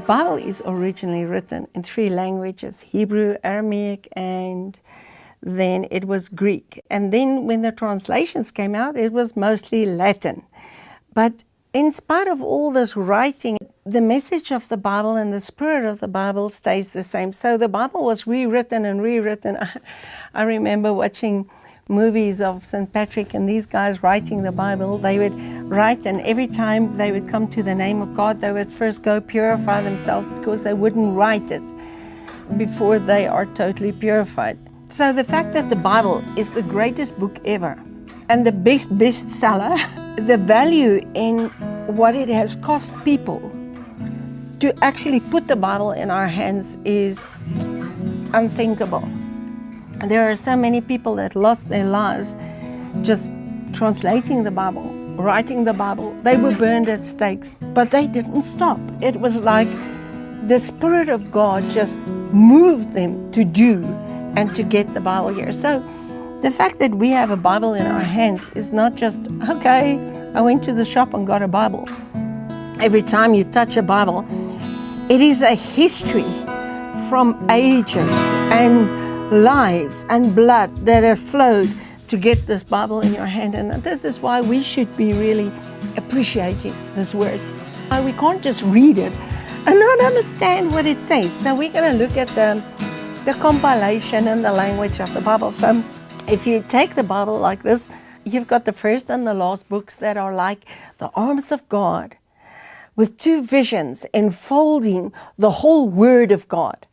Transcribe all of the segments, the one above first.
Bible is originally written in 3 languages: Hebrew, Aramaic, and then it was Greek. And then when the translations came out, it was mostly Latin. But in spite of all this writing, the message of the Bible and the spirit of the Bible stays the same. So the Bible was rewritten and rewritten. I remember watching movies of St. Patrick and these guys writing the Bible. They would write, and every time they would come to the name of God, they would first go purify themselves, because they wouldn't write it before they are totally purified. So the fact that the Bible is the greatest book ever and the best bestseller, the value in what it has cost people to actually put the Bible in our hands is unthinkable. There are so many people that lost their lives just translating the Bible, writing the Bible. They were burned at stakes, but they didn't stop. It was like the Spirit of God just moved them to do and to get the Bible here. So the fact that we have a Bible in our hands is not just, okay, I went to the shop and got a Bible. Every time you touch a Bible, it is a history from ages and lives and blood that have flowed to get this Bible in your hand. And this is why we should be really appreciating this word. We can't just read it and not understand what it says. So we're going to look at the compilation and the language of the Bible. So if you take the Bible like this, you've got the first and the last books that are like the arms of God, with 2 visions enfolding the whole Word of God.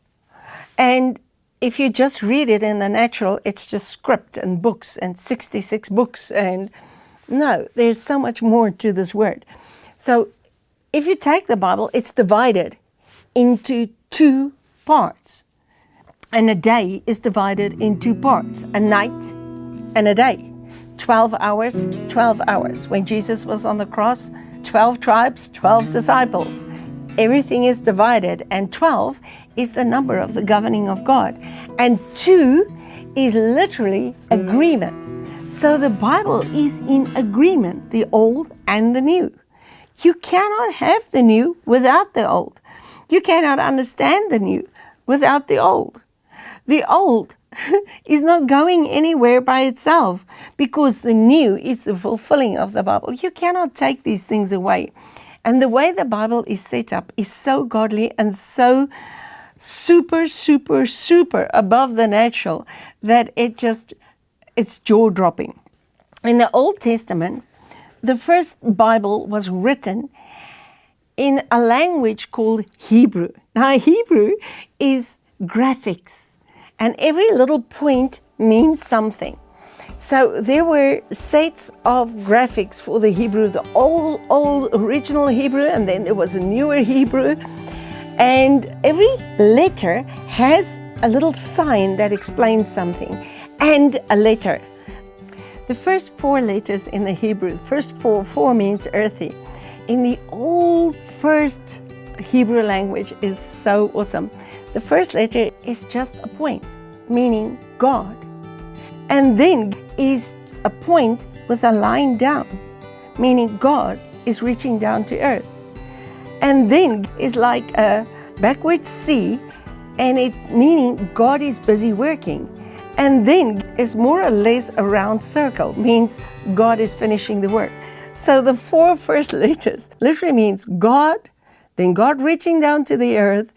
And if you just read it in the natural, it's just script and books and 66 books. And no, there's so much more to this word. So if you take the Bible, it's divided into 2 parts. And a day is divided in 2 parts, a night and a day. 12 hours, 12 hours. When Jesus was on the cross, 12 tribes, 12 disciples. Everything is divided, and 12 is the number of the governing of God. And 2 is literally agreement. So the Bible is in agreement, the old and the new. You cannot have the new without the old. You cannot understand the new without the old. The old is not going anywhere by itself, because the new is the fulfilling of the Bible. You cannot take these things away. And the way the Bible is set up is so godly and so super, super, super above the natural that it's jaw-dropping. In the Old Testament, the first Bible was written in a language called Hebrew. Now, Hebrew is graphics, and every little point means something. So there were sets of graphics for the Hebrew, the old original Hebrew, and then there was a newer Hebrew. And every letter has a little sign that explains something, and a letter. The first 4 letters in the Hebrew, first four means earthy. In the old first Hebrew language is so awesome. The first letter is just a point, meaning God. And then is a point with a line down, meaning God is reaching down to earth. And then is like a backward C, and it's meaning God is busy working. And then is more or less a round circle, means God is finishing the work. So the 4 first letters literally means God, then God reaching down to the earth,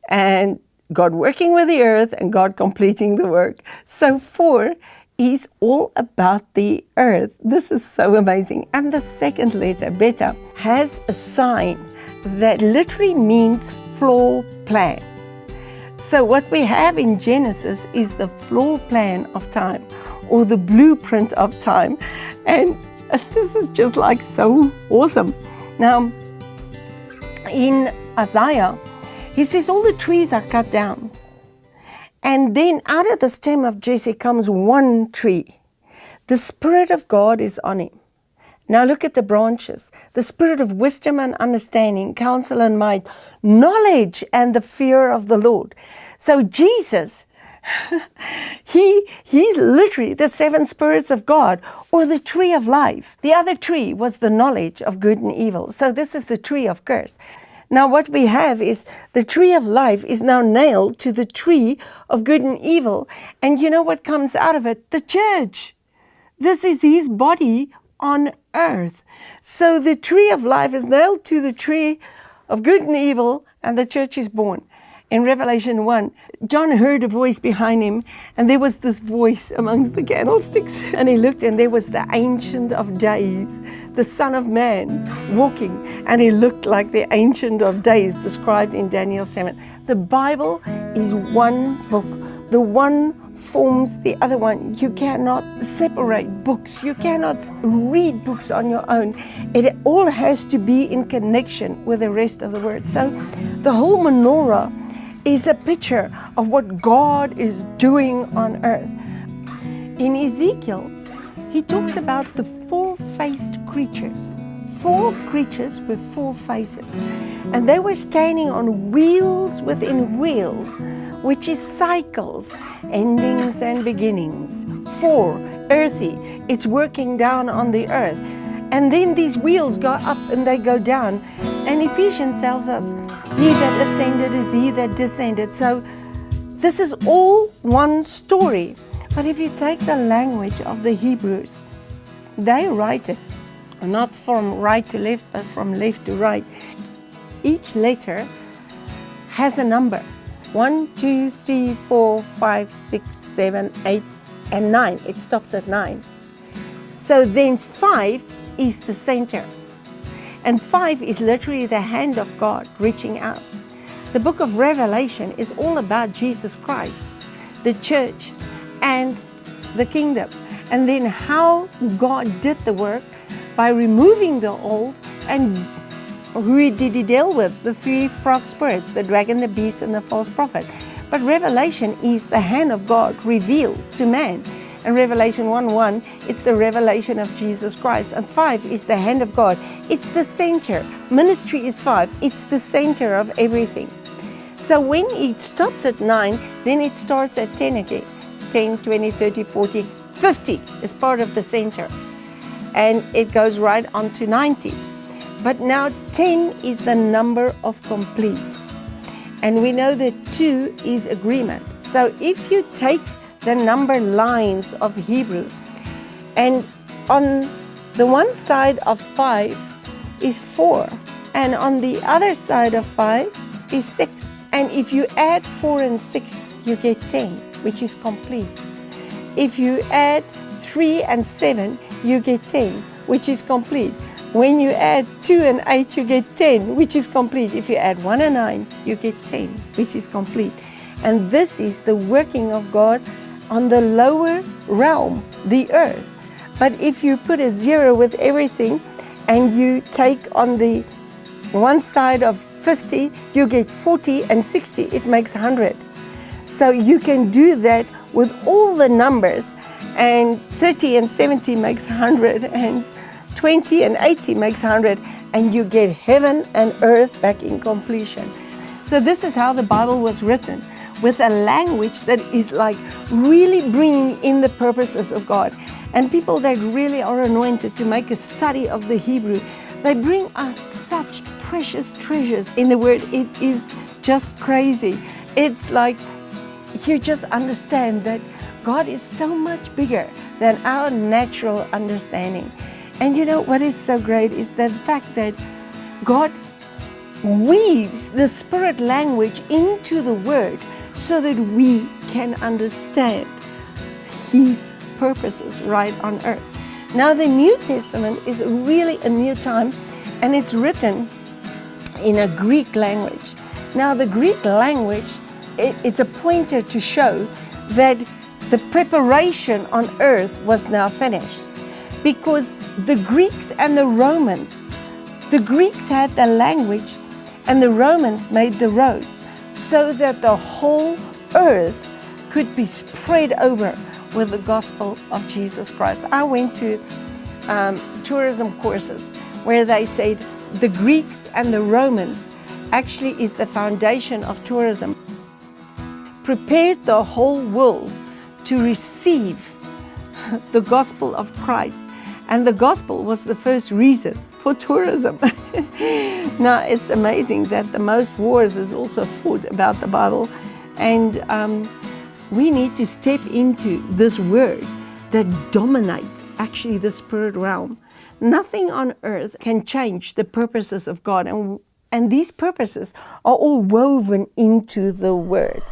and God working with the earth, and God completing the work. So 4 is all about the earth. This is so amazing. And the second letter, beta, has a sign that literally means floor plan. So what we have in Genesis is the floor plan of time, or the blueprint of time. And this is just like so awesome. Now, in Isaiah, he says all the trees are cut down. And then out of the stem of Jesse comes one tree. The Spirit of God is on him. Now look at the branches. The spirit of wisdom and understanding, counsel and might, knowledge and the fear of the Lord. So Jesus, he's literally the 7 spirits of God, or the tree of life. The other tree was the knowledge of good and evil. So this is the tree of curse. Now what we have is the tree of life is now nailed to the tree of good and evil. And you know what comes out of it? The church. This is his body on earth. So the tree of life is nailed to the tree of good and evil, and the church is born. In Revelation 1, John heard a voice behind him, and there was this voice amongst the candlesticks. And he looked, and there was the Ancient of Days, the Son of Man, walking. And he looked like the Ancient of Days described in Daniel 7. The Bible is one book. The one forms the other one. You cannot separate books. You cannot read books on your own. It all has to be in connection with the rest of the Word. So the whole menorah is a picture of what God is doing on earth. In Ezekiel, he talks about the four-faced creatures. Four creatures with four faces. And they were standing on wheels within wheels, which is cycles, endings and beginnings. Four, earthy, it's working down on the earth. And then these wheels go up and they go down. And Ephesians tells us, he that ascended is he that descended. So this is all one story. But if you take the language of the Hebrews, they write it not from right to left, but from left to right. Each letter has a number. 1, 2, 3, 4, 5, 6, 7, 8, and 9. It stops at 9. So then 5 is the center. And 5 is literally the hand of God reaching out. The book of Revelation is all about Jesus Christ, the church, and the kingdom. And then how God did the work by removing the old, and who did he deal with? The three frog spirits, the dragon, the beast, and the false prophet. But Revelation is the hand of God revealed to man. And Revelation 1:1, it's the revelation of Jesus Christ. And 5 is the hand of God. It's the center. Ministry is 5. It's the center of everything. So when it stops at 9, then it starts at 10 again. 10, 20, 30, 40, 50 is part of the center. And it goes right on to 90. But now 10 is the number of complete. And we know that 2 is agreement. So if you take the number lines of Hebrew, and on the one side of 5 is 4, and on the other side of 5 is 6. And if you add 4 and 6, you get 10, which is complete. If you add 3 and 7, you get 10, which is complete. When you add 2 and 8, you get 10, which is complete. If you add 1 and 9, you get 10, which is complete. And this is the working of God on the lower realm, the earth. But if you put a 0 with everything, and you take on the one side of 50, you get 40 and 60, it makes 100. So you can do that with all the numbers, and 30 and 70 makes 100, and 20 and 80 makes 100, and you get heaven and earth back in completion. So this is how the Bible was written, with a language that is like really bringing in the purposes of God. And people that really are anointed to make a study of the Hebrew, they bring out such precious treasures in the Word. It is just crazy. It's like you just understand that God is so much bigger than our natural understanding. And you know what is so great is the fact that God weaves the spirit language into the Word so that we can understand His purposes right on earth. Now the New Testament is really a new time, and it's written in a Greek language. Now the Greek language, it's a pointer to show that the preparation on earth was now finished. Because the Greeks and the Romans, the Greeks had the language and the Romans made the roads, so that the whole earth could be spread over with the gospel of Jesus Christ. I went to tourism courses where they said the Greeks and the Romans actually is the foundation of tourism. Prepared the whole world to receive the gospel of Christ. And the gospel was the first reason for tourism. Now, it's amazing that the most wars is also fought about the Bible. And we need to step into this word that dominates actually the spirit realm. Nothing on earth can change the purposes of God. And these purposes are all woven into the word.